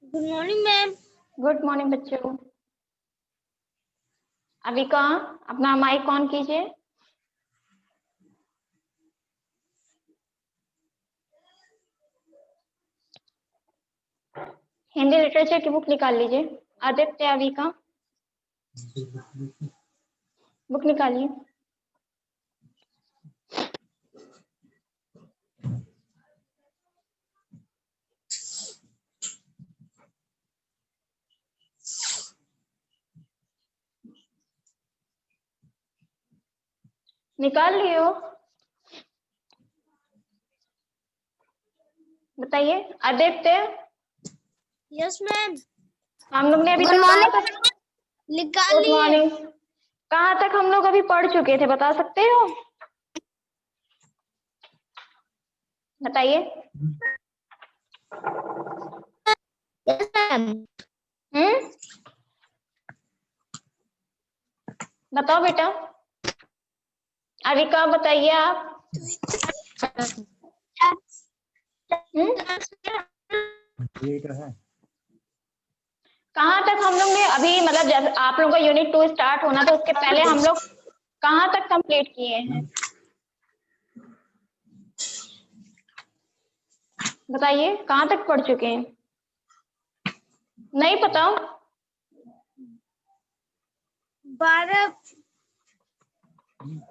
Good morning ma'am. Good morning बच्चों। अभी कहाँ अपना माइक ऑन कीजिए। हिंदी लिटरेचर की बुक निकाल लीजिए। आदित्य अभी का बुक निकालिए। निकाल लियो। बताइए आदित्य। Yes ma'am. हम लोग ने अभी गुड तक कहाँ मॉर्निंग। तक निकाल गुड लिए। मॉर्निंग कहाँ तक हम लोग अभी पढ़ चुके थे, बता सकते हो? बताइए। Yes ma'am. बताओ बेटा। अभी का बताइए आप। कहाँ तक हम लोग ने अभी, मतलब जब आप लोगों का यूनिट 2 स्टार्ट होना था उसके पहले हम लोग कहाँ तक कंप्लीट किए हैं? बताइए कहाँ तक पढ़ चुके हैं? नहीं पता?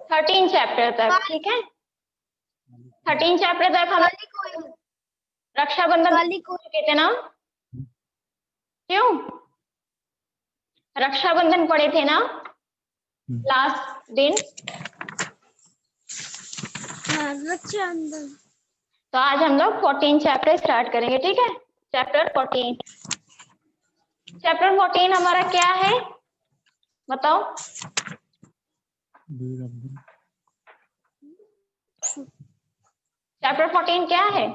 13 चैप्टर तक, ठीक है। 13 चैप्टर तक हम रक्षाबंधन पढ़ चुके थे ना? क्यों? रक्षाबंधन पढ़े थे ना लास्ट दिन? रक्षाबंधन। तो आज हम लोग 14 चैप्टर स्टार्ट करेंगे, ठीक है। चैप्टर 14 हमारा क्या है बताओ? चैप्टर 14 क्या है?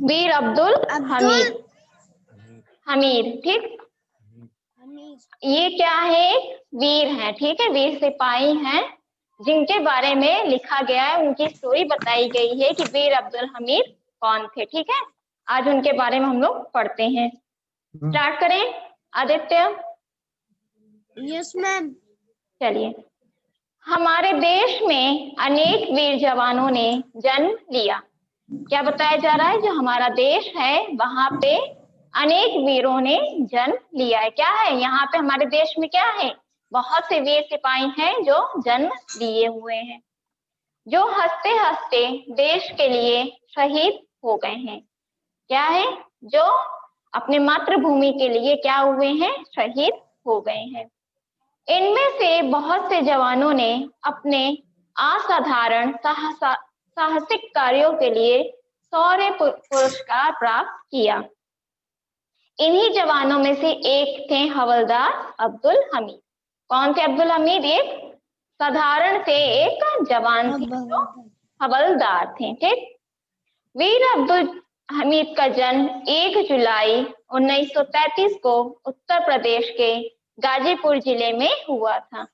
वीर अब्दुल हमीद, ठीक। ये क्या है? वीर हैं, ठीक है। वीर सिपाही हैं जिनके बारे में लिखा गया है, उनकी स्टोरी बताई गई है कि वीर अब्दुल हमीद कौन थे, ठीक है। आज उनके बारे में हम लोग पढ़ते हैं। स्टार्ट करें आदित्य? Yes ma'am. चलिए। हमारे देश में अनेक वीर जवानों ने जन्म लिया। क्या बताया जा रहा है? जो हमारा देश है वहां पे अनेक वीरों ने जन्म लिया है। क्या है यहाँ पे हमारे देश में? क्या है? बहुत से वीर सिपाही हैं जो जन्म लिए हुए हैं, जो हंसते हंसते देश के लिए शहीद हो गए हैं। क्या है? जो अपने मातृभूमि के लिए क्या हुए हैं? शहीद हो गए हैं। इनमें से बहुत से जवानों ने अपने असाधारण साहसिक कार्यों के लिए शौर्य पुरस्कार प्राप्त किया। इन्हीं जवानों में से एक थे हवलदार अब्दुल हमीद। कौन थे अब्दुल हमीद? एक साधारण से एक जवान थे जो हवलदार थे, ठीक। वीर अब्दुल हमीद का जन्म 1 जुलाई 1933 को उत्तर प्रदेश के गाजीपुर जिले में हुआ था।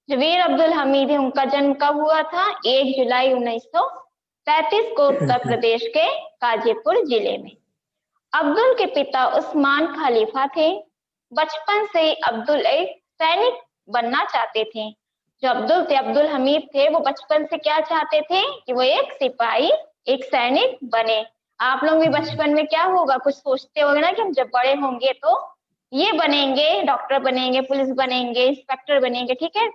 जो वीर अब्दुल हमीद है उनका जन्म कब हुआ था? 1 जुलाई 1933 को उत्तर प्रदेश के गाजीपुर जिले में। अब्दुल के पिता उस्मान खलीफा थे। बचपन से ही अब्दुल एक सैनिक बनना चाहते थे। जो अब्दुल थे, अब्दुल हमीद थे, वो बचपन से क्या चाहते थे कि वो एक सिपाही, एक सैनिक बने। आप लोग भी बचपन में क्या होगा, कुछ सोचते होंगे ना कि हम जब बड़े होंगे तो ये बनेंगे, डॉक्टर बनेंगे, पुलिस बनेंगे, इंस्पेक्टर बनेंगे, ठीक है।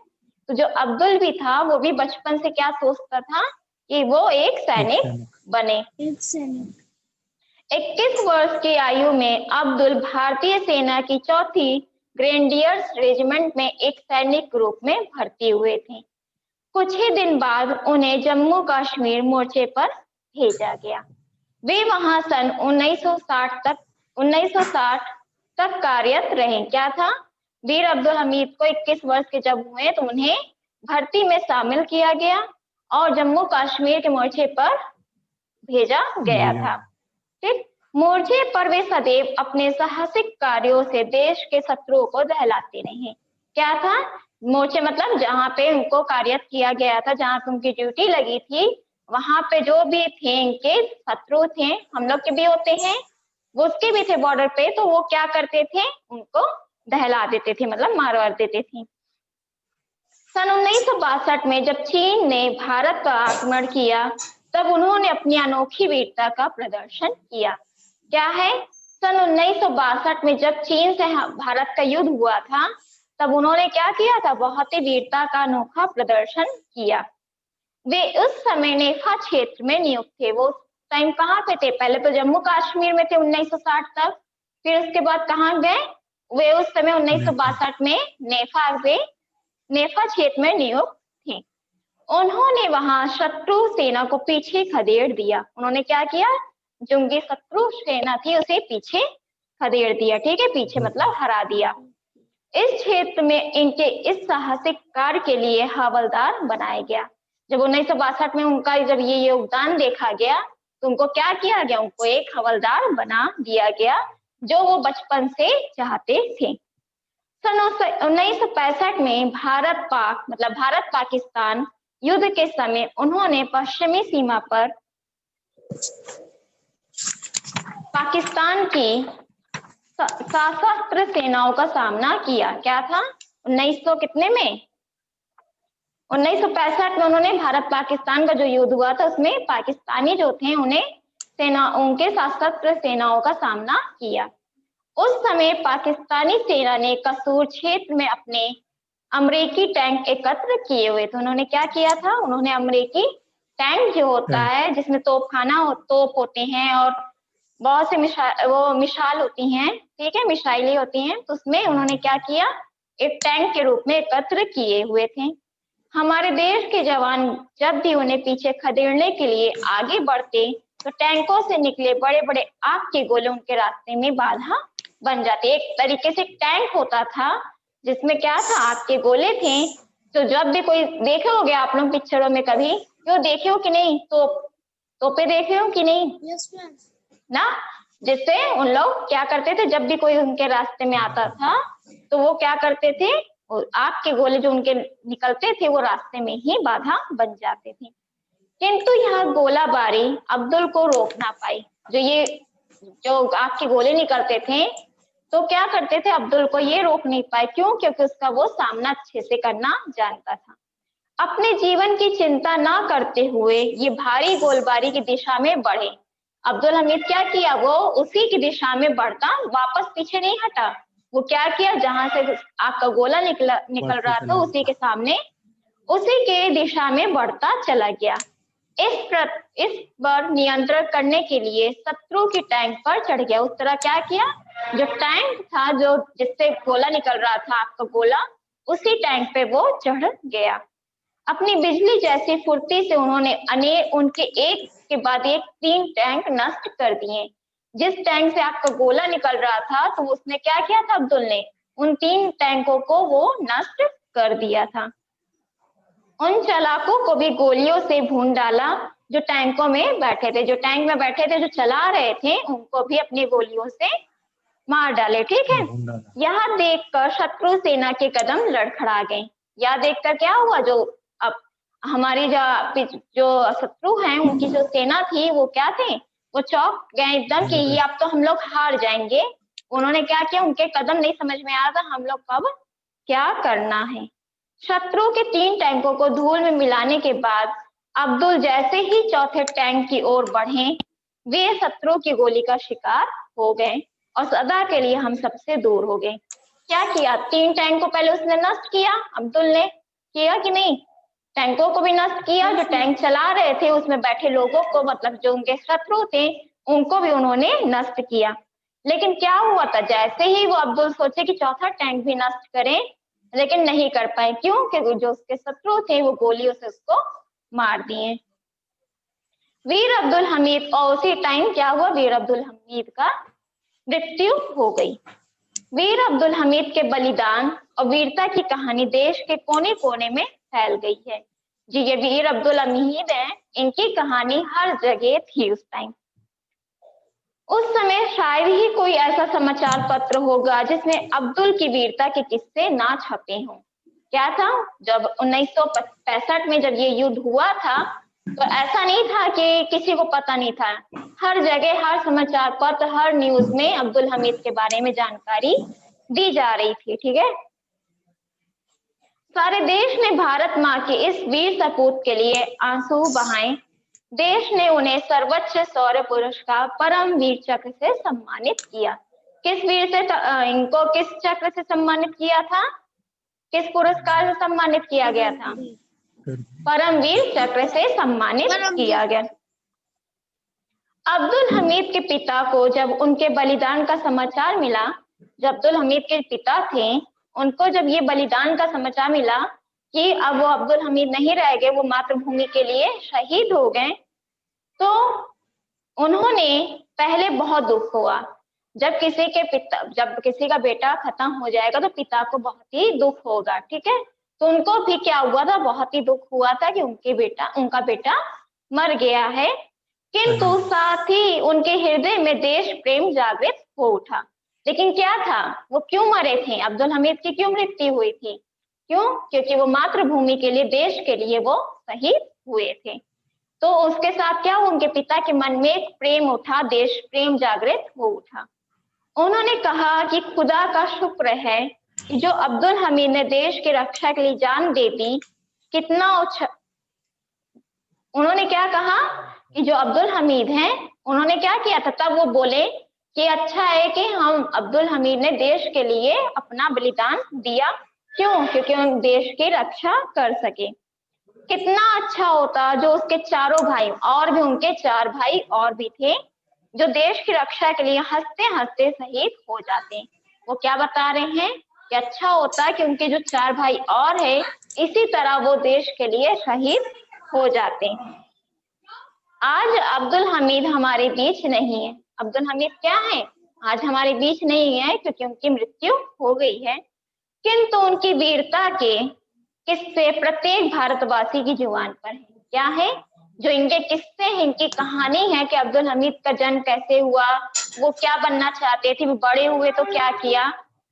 तो जो अब्दुल भी था वो भी बचपन से क्या सोचता था कि वो एक सैनिक बने। 21 वर्ष की आयु में अब्दुल भारतीय सेना की 4थी ग्रेनेडियर्स रेजिमेंट में एक सैनिक रूप में भर्ती हुए थे। कुछ ही दिन बाद उन्हें जम्मू कश्मीर मोर्चे पर भेजा गया। वे वहां सन 1960 तक कार्यरत रहे। क्या था? वीर अब्दुल हमीद को 21 वर्ष के जब हुए तो उन्हें भर्ती में शामिल किया गया और जम्मू कश्मीर के मोर्चे पर भेजा गया था, ठीक। मोर्चे पर वे सदैव अपने साहसिक कार्यों से देश के शत्रुओं को दहलाते रहे। क्या था? मोर्चे मतलब जहाँ पे उनको कार्यरत किया गया था, जहाँ पे उनकी ड्यूटी लगी थी, वहां पे जो भी थे इनके शत्रु थे, हम लोग के भी होते हैं, वो उसके भी थे बॉर्डर पे, तो वो क्या करते थे, उनको दहला देते थे, मतलब मारवा देते थे। सन 1962 में जब चीन ने भारत पर आक्रमण किया, तब उन्होंने अपनी अनोखी वीरता का प्रदर्शन किया। क्या है, सन 1962 में जब चीन से भारत का युद्ध हुआ था, तब उन्होंने क्या किया था, बहुत ही वीरता का अनोखा प्रदर्शन किया। वे उस समय नेफा क्षेत्र में नियुक्त थे। वो टाइम कहाँ पे थे, पहले तो जम्मू कश्मीर में थे 1960 तक, फिर उसके बाद कहाँ गए, वे उस समय 1962 में नेफा क्षेत्र में नियुक्त थे। उन्होंने वहां शत्रु सेना को पीछे खदेड़ दिया। उन्होंने क्या किया, जो उनकी शत्रु सेना थी उसे पीछे खदेड़ दिया, ठीक है, पीछे मतलब हरा दिया। इस क्षेत्र में इनके इस साहसिक कार्य के लिए हवलदार बनाया गया। जब 1962 में उनका जब ये योगदान देखा गया, तो उनको क्या किया गया, उनको एक हवलदार बना दिया गया, जो वो बचपन से चाहते थे। सन 1965 में भारत पाकिस्तान युद्ध के समय उन्होंने पश्चिमी सीमा पर पाकिस्तान की सशस्त्र सेनाओं का सामना किया। क्या था, 1965 में उन्होंने भारत पाकिस्तान का जो युद्ध हुआ था, उसमें पाकिस्तानी जो थे उनके सशस्त्र सेनाओं का सामना किया। उस समय पाकिस्तानी सेना ने कसूर क्षेत्र में अपने अमेरिकी टैंक एकत्र किए हुए थे। उन्होंने क्या किया था, उन्होंने अमेरिकी टैंक जो होता है, जिसमें तोप होते हैं और बहुत से मिसाइल होती हैं, ठीक है, मिसाइलें होती हैं, तो उसमें उन्होंने क्या किया, एक टैंक के रूप में एकत्र किए हुए थे। हमारे देश के जवान जब भी उन्हें पीछे खदेड़ने के लिए आगे बढ़ते, तो टैंकों से निकले बड़े बड़े आग के गोले उनके रास्ते में बाधा बन जाते। एक तरीके से टैंक होता था जिसमें क्या था, आग के गोले थे। तो जब भी कोई देखे होगे आप लोग पिक्चरों में, कभी क्यों देखे हो कि नहीं, तोपे देखे हो कि नहीं? Yes ma'am. ना, जिससे उन लोग क्या करते थे, जब भी कोई उनके रास्ते में आता था, तो वो क्या करते थे, आग के गोले जो उनके निकलते थे, वो रास्ते में ही बाधा बन जाते थे। किंतु यह गोलाबारी अब्दुल को रोक ना पाई। जो आग के गोले निकलते थे, तो क्या करते थे, अब्दुल को ये रोक नहीं पाए। क्यों? क्योंकि उसका वो सामना अच्छे से करना जानता था। अपने जीवन की चिंता ना करते हुए ये भारी गोलीबारी की दिशा में बढ़े। अब्दुल हमीद क्या किया, वो उसी की दिशा में बढ़ता, वापस पीछे नहीं हटा। वो क्या किया, जहां से आग का गोला निकल रहा था, उसी के सामने, उसी के दिशा में बढ़ता चला गया। इस पर नियंत्रण करने के लिए शत्रु की टैंक पर चढ़ गया। उस तरह क्या किया, जो टैंक था, जो जिससे गोला निकल रहा था, आपका गोला, उसी टैंक पे वो चढ़ गया। अपनी बिजली जैसी फुर्ती से उन्होंने उनके एक के बाद एक 3 टैंक नष्ट कर दिए। जिस टैंक से आपका गोला निकल रहा था, तो उसने क्या किया था, अब्दुल ने उन 3 टैंकों को वो नष्ट कर दिया था। उन चालाकों को भी गोलियों से भून डाला जो टैंकों में बैठे थे। जो टैंक में बैठे थे, जो चला रहे थे, उनको भी अपनी गोलियों से मार डाले, ठीक है। यह देखकर शत्रु सेना के कदम लड़खड़ा गए। यह देखकर क्या हुआ, जो अब हमारी जो शत्रु हैं, उनकी जो सेना थी, वो क्या थे, वो चौंक गए एकदम कि ये अब तो हम लोग हार जाएंगे। उन्होंने क्या किया, उनके कदम नहीं समझ में आ रहा था, हम लोग कब क्या करना है। शत्रु के 3 टैंकों को धूल में मिलाने के बाद अब्दुल जैसे ही चौथे टैंक की ओर बढ़े, वे शत्रु की गोली का शिकार हो गए और सदा के लिए हम सबसे दूर हो गए। क्या किया, 3 टैंक को पहले उसने नष्ट किया, अब्दुल ने किया कि नहीं, टैंकों को भी नष्ट किया। जो टैंक चला रहे थे, उसमें बैठे लोगों को, मतलब जो उनके शत्रु थे, उनको भी उन्होंने नष्ट किया। लेकिन क्या हुआ था, जैसे ही वो अब्दुल सोचे कि चौथा टैंक भी नष्ट करें, लेकिन नहीं कर पाए। क्यों? क्योंकि जो उसके शत्रु थे, वो गोलियों से उसको मार दिए। वीर अब्दुल हमीद, और उसी टाइम क्या हुआ, वीर अब्दुल हमीद का मृत्यु हो गई। वीर अब्दुल हमीद के बलिदान और वीरता की कहानी देश के कोने कोने में फैल गई है। जी, ये वीर अब्दुल हमीद हैं, इनकी कहानी हर जगह थी उस टाइम। उस समय शायद ही कोई ऐसा समाचार पत्र होगा जिसमें अब्दुल की वीरता के किस्से ना छपे हों। क्या था, जब 1965 में जब ये युद्ध हुआ था, तो ऐसा नहीं था कि किसी को पता नहीं था, हर जगह, हर समाचार पत्र, हर न्यूज में अब्दुल हमीद के बारे में जानकारी दी जा रही थी। ठीक है, सारे देश ने भारत माँ के इस वीर सपूत के लिए आंसू बहाए। देश ने उन्हें सर्वोच्च शौर्य पुरस्कार परम वीर चक्र से सम्मानित किया। किस वीर से इनको किस चक्र से सम्मानित किया था? किस पुरस्कार से सम्मानित किया गया था? परमवीर चक्र से सम्मानित किया गया। अब्दुल हमीद के पिता को जब उनके बलिदान का समाचार मिला, जब अब्दुल हमीद के पिता थे, उनको जब ये बलिदान का समाचार मिला कि अब वो अब्दुल हमीद नहीं रह गए, वो मातृभूमि के लिए शहीद हो गए, तो उन्होंने पहले बहुत दुख हुआ। जब किसी का बेटा खत्म हो जाएगा तो पिता को बहुत ही दुख होगा। ठीक है, तो उनको भी क्या हुआ था, बहुत ही दुख हुआ था कि उनका बेटा मर गया है। किंतु साथ ही उनके हृदय में देश प्रेम जागृत हो उठा। लेकिन क्या था, वो क्यों मरे थे? अब्दुल हमीद की क्यों मृत्यु हुई थी? क्यों? क्योंकि वो मातृभूमि के लिए, देश के लिए वो शहीद हुए थे। तो उसके साथ क्या, उनके पिता के मन में एक प्रेम उठा, देश प्रेम जागृत हो उठा। उन्होंने कहा कि खुदा का शुक्र है कि जो अब्दुल हमीद ने देश की रक्षा के लिए जान दे दी। कितना उन्होंने क्या कहा कि जो अब्दुल हमीद हैं, उन्होंने क्या किया था, तब वो बोले कि अच्छा है कि हम अब्दुल हमीद ने देश के लिए अपना बलिदान दिया। क्यों? क्योंकि उन देश की रक्षा कर सके। कितना अच्छा होता जो उसके चारों भाई, और भी उनके 4 भाई और भी थे, जो देश की रक्षा के लिए हंसते हंसते शहीद हो जाते। वो क्या बता रहे हैं कि अच्छा होता कि उनके जो 4 भाई और है, इसी तरह वो देश के लिए शहीद हो जाते। आज अब्दुल हमीद हमारे बीच नहीं है। अब्दुल हमीद क्या है, आज हमारे बीच नहीं है, क्योंकि उनकी मृत्यु हो गई है। किंतु उनकी वीरता के किस्से प्रत्येक भारतवासी की जुबान पर है। क्या है? जो इनके किस्से हैं, इनकी कहानी है कि अब्दुल हमीद का जन्म कैसे हुआ, वो क्या बनना चाहते थे, वो बड़े हुए तो क्या किया,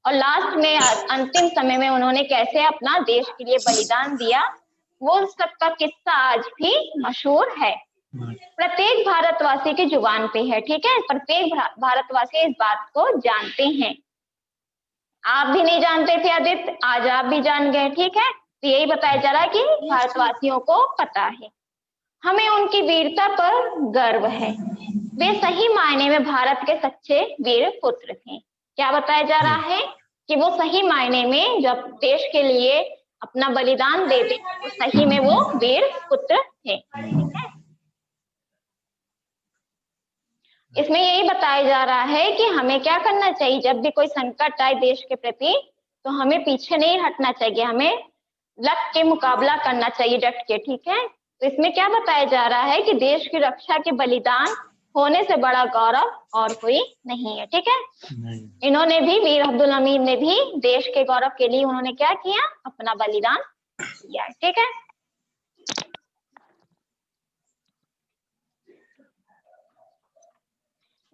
और लास्ट में अंतिम समय में उन्होंने कैसे अपना देश के लिए बलिदान दिया, वो सबका किस्सा आज भी मशहूर है, प्रत्येक भारतवासी की जुबान पे है। ठीक है, प्रत्येक भारतवासी इस बात को जानते हैं। आप भी नहीं जानते थे आदित्य, आज आप भी जान गए। ठीक है, तो यही बताया जा रहा है कि भारतवासियों को पता है। हमें उनकी वीरता पर गर्व है। वे सही मायने में भारत के सच्चे वीर पुत्र थे। क्या बताया जा रहा है कि वो सही मायने में जब देश के लिए अपना बलिदान देते, तो सही में वो वीर पुत्र थे। ठीक है, इसमें यही बताया जा रहा है कि हमें क्या करना चाहिए, जब भी कोई संकट आए देश के प्रति, तो हमें पीछे नहीं हटना चाहिए, हमें लग के मुकाबला करना चाहिए, डट के। ठीक है, तो इसमें क्या बताया जा रहा है कि देश की रक्षा के बलिदान होने से बड़ा गौरव और कोई नहीं है। ठीक है, इन्होंने भी, वीर अब्दुल हमीद ने भी देश के गौरव के लिए उन्होंने क्या किया, अपना बलिदान दिया। ठीक है,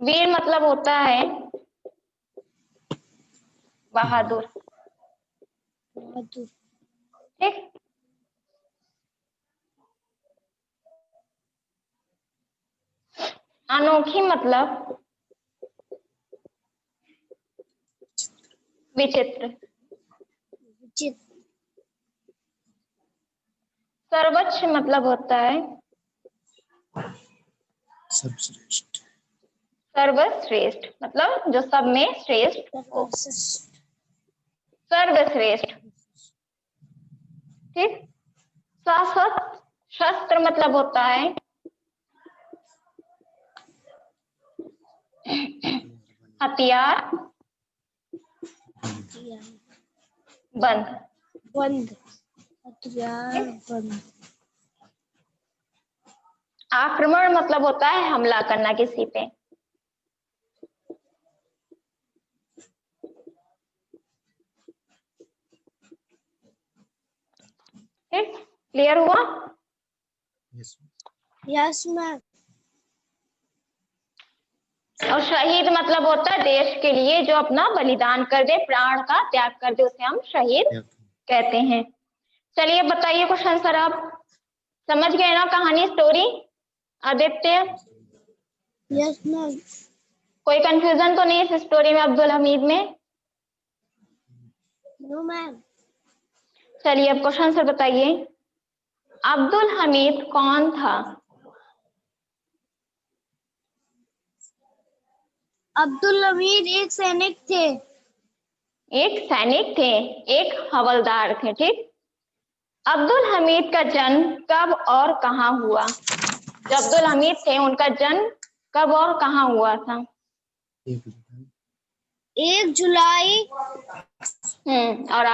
वीर मतलब होता है बहादुर। ठीक, अनोखी मतलब विचित्र। सर्वोच्च मतलब होता है सर्वश्रेष्ठ। सर्वश्रेष्ठ मतलब जो सब में श्रेष्ठ हो, सर्वश्रेष्ठ। ठीक, शास्त्र, शस्त्र मतलब होता है हथियार, बंद, हथियार बंद। आक्रमण मतलब होता है हमला करना किसी पे। ठीक, क्लियर हुआ? Yes ma'am. और शहीद मतलब होता है देश के लिए जो अपना बलिदान कर दे, प्राण का त्याग कर दे, उसे हम शहीद कहते हैं। चलिए बताइए क्वेश्चन सर आप। समझ गए ना कहानी, स्टोरी आदित्य? Yes ma'am. कोई कंफ्यूजन तो नहीं इस स्टोरी में अब्दुल हमीद में? No ma'am. चलिए अब क्वेश्चन से बताइए, अब्दुल हमीद कौन था? अब्दुल हमीद एक सैनिक थे। एक सैनिक थे, एक हवलदार थे, ठीक। अब्दुल हमीद का जन्म कब और कहाँ हुआ? जो अब्दुल हमीद थे उनका जन्म कब और कहाँ हुआ था? 1 जुलाई और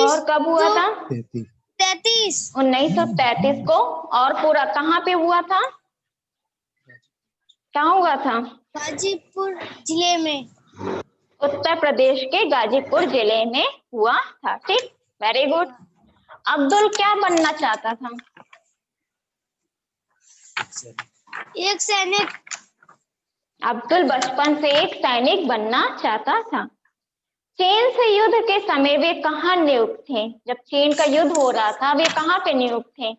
और कब हुआ था? 1933। 1933 को। और पूरा कहाँ पे हुआ था? कहाँ हुआ था? गाजीपुर जिले में। उत्तर प्रदेश के गाजीपुर जिले में हुआ था, ठीक। Very good. अब्दुल क्या बनना चाहता था? एक सैनिक। अब्दुल बचपन से एक सैनिक बनना चाहता था। चीन से युद्ध के समय वे कहाँ नियुक्त थे? जब चीन का युद्ध हो रहा था वे कहाँ पे नियुक्त थे?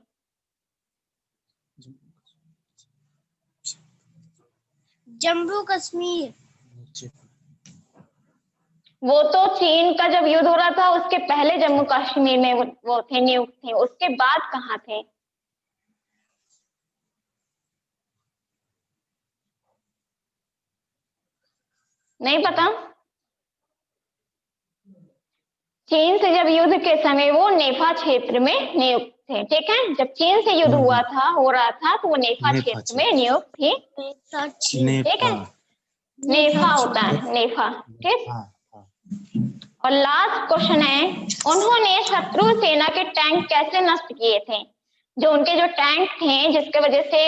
जम्मू कश्मीर। वो तो चीन का जब युद्ध हो रहा था उसके पहले जम्मू कश्मीर में वो थे, नियुक्त थे। उसके बाद कहाँ थे? नहीं पता? चीन से जब युद्ध के समय वो नेफा क्षेत्र में नियुक्त थे, ठीक है। जब चीन से युद्ध हुआ था, हो रहा था, तो वो नेफा क्षेत्र में नियुक्त थी, ठीक है। नेफा होता है, नेफा, ठीक। और लास्ट क्वेश्चन है, उन्होंने शत्रु सेना के टैंक कैसे नष्ट किए थे? जो उनके जो टैंक थे जिसके वजह से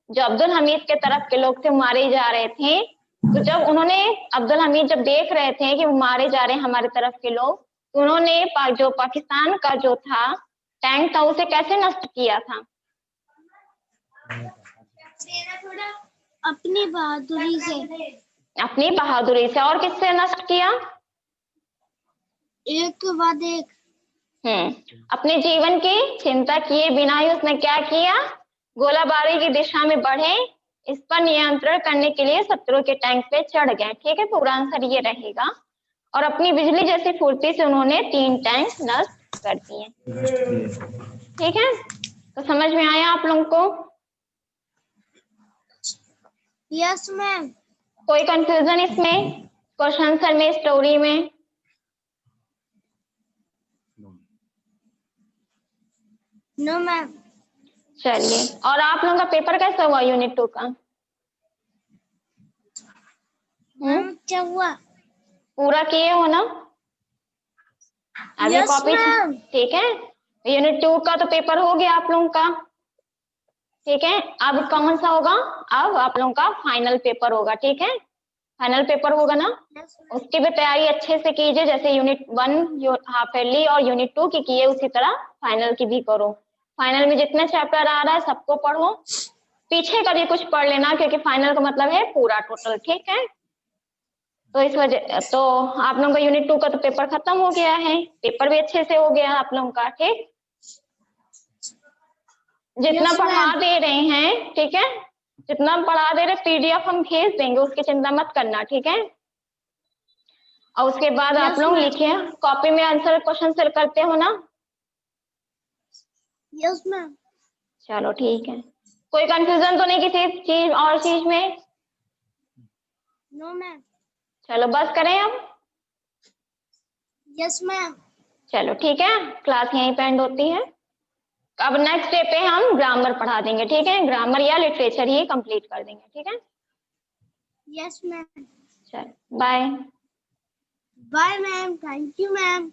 जो अब्दुल हमीद के तरफ के लोग थे मारे जा रहे थे, तो जब उन्होंने अब्दुल हमीद जब देख रहे थे कि वो मारे जा रहे हैं हमारे तरफ के लोग, तो उन्होंने जो पाकिस्तान का जो था टैंक था उसे कैसे नष्ट किया था? अपनी बहादुरी से। अपनी बहादुरी से। और किससे नष्ट किया? एक के बाद एक। अपने जीवन की चिंता किए बिना ही उसने क्या किया? गोलाबारी की दिशा में बढ़े, इस पर नियंत्रण करने के लिए शत्रु के टैंक पे चढ़ गए, ठीक है। पूरा आंसर ये रहेगा। और अपनी बिजली जैसी फुर्ती से उन्होंने 3 टैंक नष्ट कर दिए, ठीक है। तो समझ में आया आप लोगों को? Yes ma'am. कोई कंफ्यूजन इसमें, क्वेश्चन आंसर में, स्टोरी में? No ma'am. चलिए, और आप लोगों का पेपर कैसा हुआ यूनिट 2 का? क्या हुआ? पूरा किए हो ना? अभी कॉपी, ठीक है। यूनिट 2 का तो पेपर हो गया आप लोगों का, ठीक है। अब कौन सा होगा? अब आप लोगों का फाइनल पेपर होगा, ठीक है। फाइनल पेपर होगा ना, उसकी भी तैयारी अच्छे से कीजिए। जैसे यूनिट 1 हाफ ईयरली और यूनिट 2 की किए उसी तरह फाइनल की भी करो। फाइनल में जितने चैप्टर आ रहा है सबको पढ़ो, पीछे का भी कुछ पढ़ लेना, क्योंकि फाइनल का मतलब है पूरा टोटल, ठीक है। तो इस वजह तो आप लोगों का यूनिट 2 का तो पेपर खत्म हो गया है, पेपर भी अच्छे से हो गया आप लोगों का, ठीक। जितना पढ़ा दे रहे हैं, ठीक है, जितना पढ़ा दे रहे पीडीएफ हम भेज देंगे, उसकी चिंता मत करना, ठीक है। और उसके बाद आप लोग लिखिए, कॉपी में आंसर क्वेश्चन फिल करते हो ना? Yes ma'am. चलो ठीक है। कोई कंफ्यूजन तो नहीं किसी चीज और चीज में? No ma'am. चलो बस करें अब। Yes ma'am. चलो ठीक है, क्लास यहीं पे एंड होती है। अब नेक्स्ट डे पे हम ग्रामर पढ़ा देंगे, ठीक है। ग्रामर या लिटरेचर ही कंप्लीट कर देंगे, ठीक है। Yes ma'am. चलो bye. Bye ma'am. Thank you ma'am.